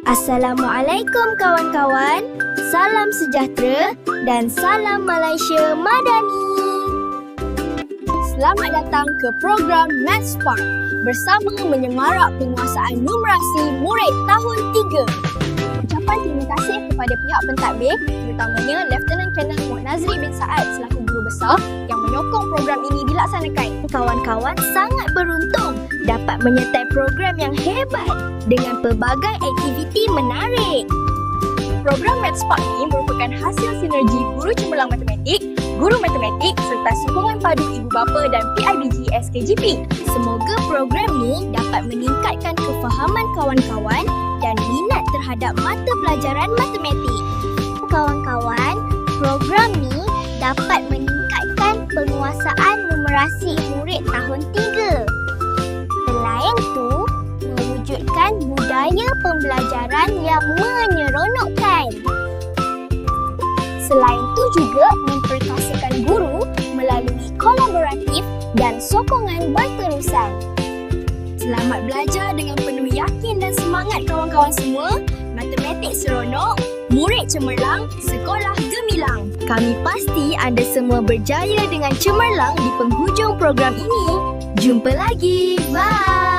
Assalamualaikum kawan-kawan, salam sejahtera dan salam Malaysia Madani. Selamat datang ke program Maths Spark bersama menyemarak penguasaan numerasi murid tahun 3. Ucapan terima kasih kepada pihak pentadbir, terutamanya Lieutenant Colonel Muhammad Nazri bin Saad selaku guru besar yang menyokong program ini dilaksanakan. Kawan-kawan sangat beruntung dapat menyertai program yang hebat dengan pelbagai aktiviti menarik. Program Maths Spark ini merupakan hasil sinergi guru cemerlang matematik, guru matematik serta sokongan padu ibu bapa dan PIBG SKGP. Semoga program ini dapat meningkatkan kefahaman kawan-kawan dan minat terhadap mata pelajaran matematik. Kawan-kawan, program ini dapat meningkatkan penguasaan numerasi murid tahun 3. Selain itu, mewujudkan budaya pembelajaran yang menyeronokkan. Selain itu juga memperkasakan guru melalui kolaboratif dan sokongan berterusan. Selamat belajar dengan penuh yakin dan semangat kawan-kawan semua. Matematik seronok, murid cemerlang, sekolah gemilang. Kami pasti anda semua berjaya dengan cemerlang di penghujung program ini. Jumpa lagi. Bye.